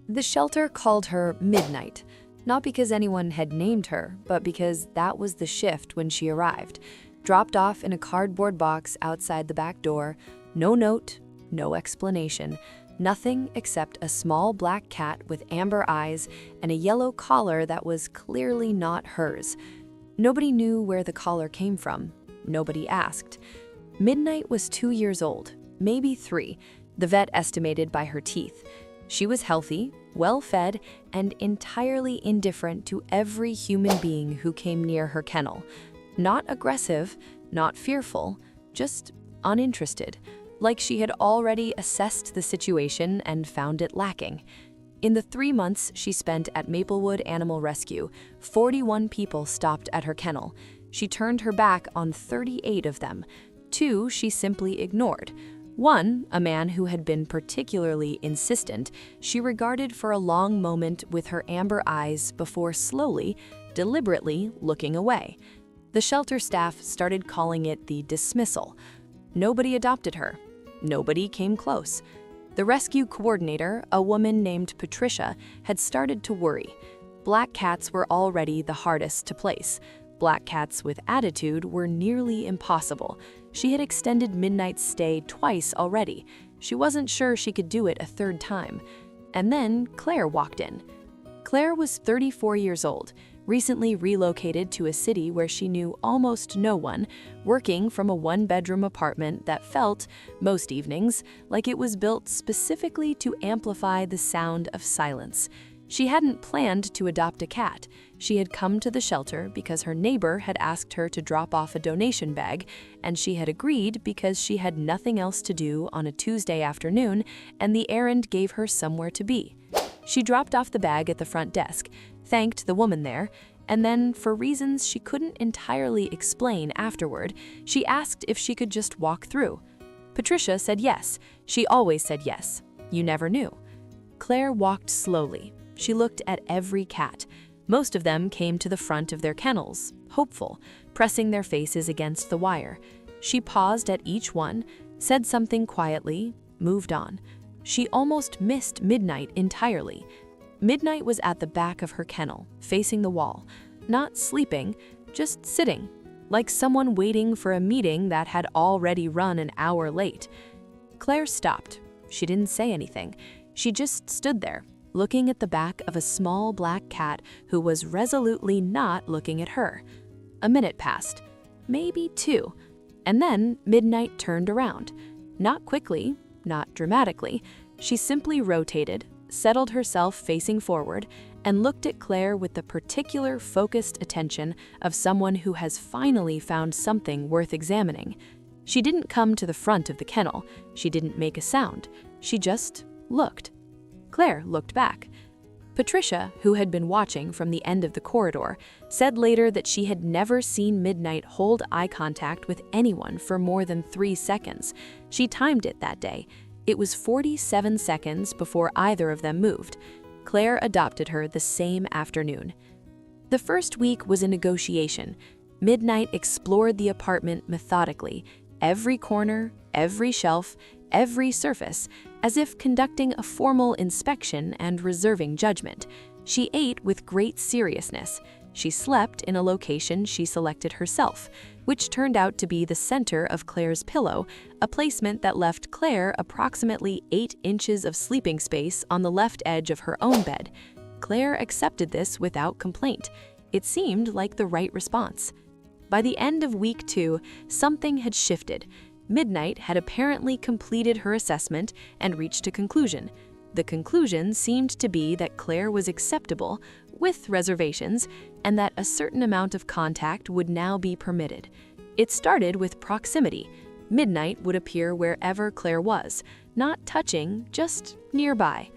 The shelter called her Midnight, not because anyone had named her, but because that was the shift when she arrived. Dropped off in a cardboard box outside the back door, no note, no explanation, nothing except a small black cat with amber eyes and a yellow collar that was clearly not hers. Nobody knew where the collar came from. Nobody asked. Midnight was 2 years old, maybe 3, the vet estimated by her teeth. She was healthy, well-fed, and entirely indifferent to every human being who came near her kennel. Not aggressive, not fearful, just uninterested, like she had already assessed the situation and found it lacking. In the 3 months she spent at Maplewood Animal Rescue, 41 people stopped at her kennel. She turned her back on 38 of them. 2 she simply ignored. 1, a man who had been particularly insistent, she regarded for a long moment with her amber eyes before slowly, deliberately looking away. The shelter staff started calling it the dismissal. Nobody adopted her. Nobody came close. The rescue coordinator, a woman named Patricia, had started to worry. Black cats were already the hardest to place. Black cats with attitude were nearly impossible. She had extended Midnight's stay twice already. She wasn't sure she could do it a third time. And then Claire walked in. Claire was 34 years old, recently relocated to a city where she knew almost no one, working from a 1-bedroom apartment that felt, most evenings, like it was built specifically to amplify the sound of silence. She hadn't planned to adopt a cat. She had come to the shelter because her neighbor had asked her to drop off a donation bag, and she had agreed because she had nothing else to do on a Tuesday afternoon, and the errand gave her somewhere to be. She dropped off the bag at the front desk, thanked the woman there, and then, for reasons she couldn't entirely explain afterward, she asked if she could just walk through. Patricia said yes. She always said yes. You never knew. Claire walked slowly. She looked at every cat. Most of them came to the front of their kennels, hopeful, pressing their faces against the wire. She paused at each one, said something quietly, moved on. She almost missed Midnight entirely. Midnight was at the back of her kennel, facing the wall, not sleeping, just sitting, like someone waiting for a meeting that had already run an hour late. Claire stopped. She didn't say anything. She just stood there, looking at the back of a small black cat who was resolutely not looking at her. A minute passed, maybe 2, and then Midnight turned around. Not quickly, not dramatically. She simply rotated, settled herself facing forward, and looked at Claire with the particular focused attention of someone who has finally found something worth examining. She didn't come to the front of the kennel. She didn't make a sound. She just looked. Claire looked back. Patricia, who had been watching from the end of the corridor, said later that she had never seen Midnight hold eye contact with anyone for more than 3 seconds. She timed it that day. It was 47 seconds before either of them moved. Claire adopted her the same afternoon. The first week was a negotiation. Midnight explored the apartment methodically, every corner, every shelf, every surface, as if conducting a formal inspection and reserving judgment. She ate with great seriousness. She slept in a location she selected herself, which turned out to be the center of Claire's pillow, a placement that left Claire approximately 8 inches of sleeping space on the left edge of her own bed. Claire accepted this without complaint. It seemed like the right response. By the end of week 2, something had shifted. Midnight had apparently completed her assessment and reached a conclusion. The conclusion seemed to be that Claire was acceptable, with reservations, and that a certain amount of contact would now be permitted. It started with proximity. Midnight would appear wherever Claire was, not touching, just nearby.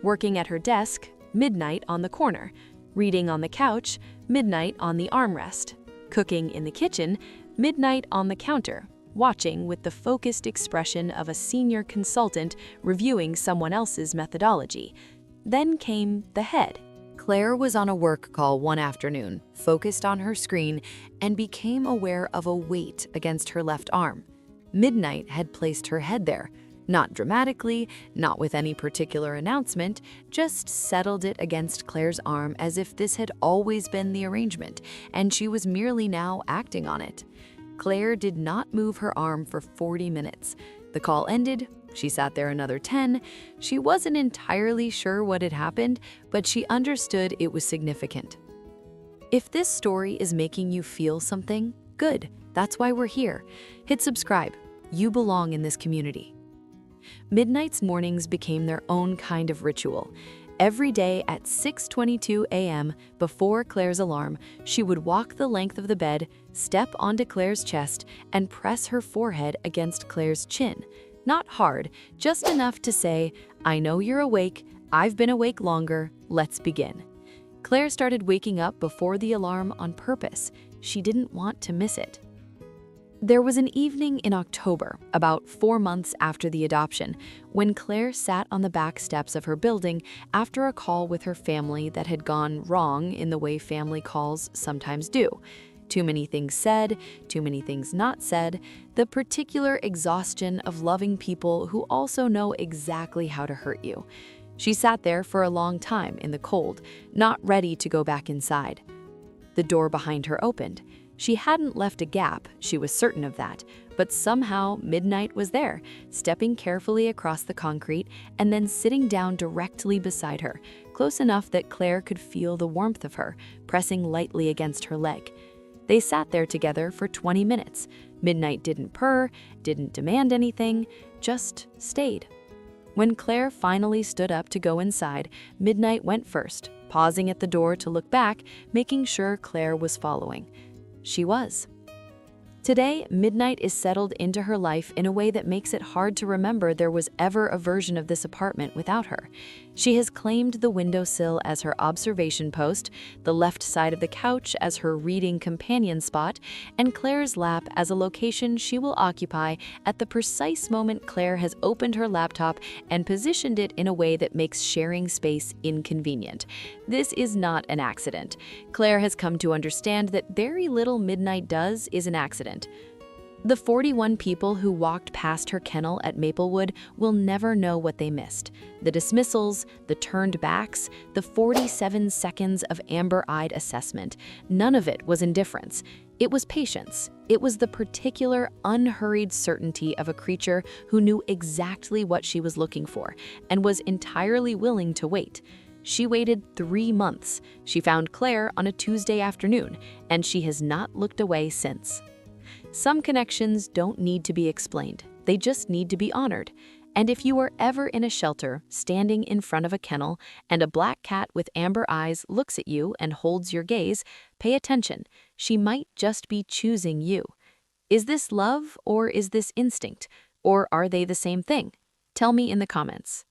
Working at her desk, Midnight on the corner. Reading on the couch, Midnight on the armrest. Cooking in the kitchen, Midnight on the counter, watching with the focused expression of a senior consultant reviewing someone else's methodology. Then came the head. Claire was on a work call one afternoon, focused on her screen, and became aware of a weight against her left arm. Midnight had placed her head there. Not dramatically, not with any particular announcement, just settled it against Claire's arm as if this had always been the arrangement, and she was merely now acting on it. Claire did not move her arm for 40 minutes. The call ended. She sat there another 10. She wasn't entirely sure what had happened, but she understood it was significant. If this story is making you feel something, good. That's why we're here. Hit subscribe. You belong in this community. Midnight's mornings became their own kind of ritual. Every day at 6:22 a.m., before Claire's alarm, she would walk the length of the bed, step onto Claire's chest, and press her forehead against Claire's chin. Not hard, just enough to say, "I know you're awake, I've been awake longer, let's begin." Claire started waking up before the alarm on purpose. She didn't want to miss it. There was an evening in October, about 4 months after the adoption, when Claire sat on the back steps of her building after a call with her family that had gone wrong in the way family calls sometimes do. Too many things said, too many things not said, the particular exhaustion of loving people who also know exactly how to hurt you. She sat there for a long time in the cold, not ready to go back inside. The door behind her opened. She hadn't left a gap, she was certain of that, but somehow Midnight was there, stepping carefully across the concrete and then sitting down directly beside her, close enough that Claire could feel the warmth of her, pressing lightly against her leg. They sat there together for 20 minutes. Midnight didn't purr, didn't demand anything, just stayed. When Claire finally stood up to go inside, Midnight went first, pausing at the door to look back, making sure Claire was following. She was. Today, Midnight is settled into her life in a way that makes it hard to remember there was ever a version of this apartment without her. She has claimed the windowsill as her observation post, the left side of the couch as her reading companion spot, and Claire's lap as a location she will occupy at the precise moment Claire has opened her laptop and positioned it in a way that makes sharing space inconvenient. This is not an accident. Claire has come to understand that very little Midnight does is an accident. The 41 people who walked past her kennel at Maplewood will never know what they missed. The dismissals, the turned backs, the 47 seconds of amber-eyed assessment. None of it was indifference. It was patience. It was the particular, unhurried certainty of a creature who knew exactly what she was looking for and was entirely willing to wait. She waited 3 months. She found Claire on a Tuesday afternoon, and she has not looked away since. Some connections don't need to be explained. They just need to be honored. And if you are ever in a shelter, standing in front of a kennel, and a black cat with amber eyes looks at you and holds your gaze, pay attention. She might just be choosing you. Is this love or is this instinct? Or are they the same thing? Tell me in the comments.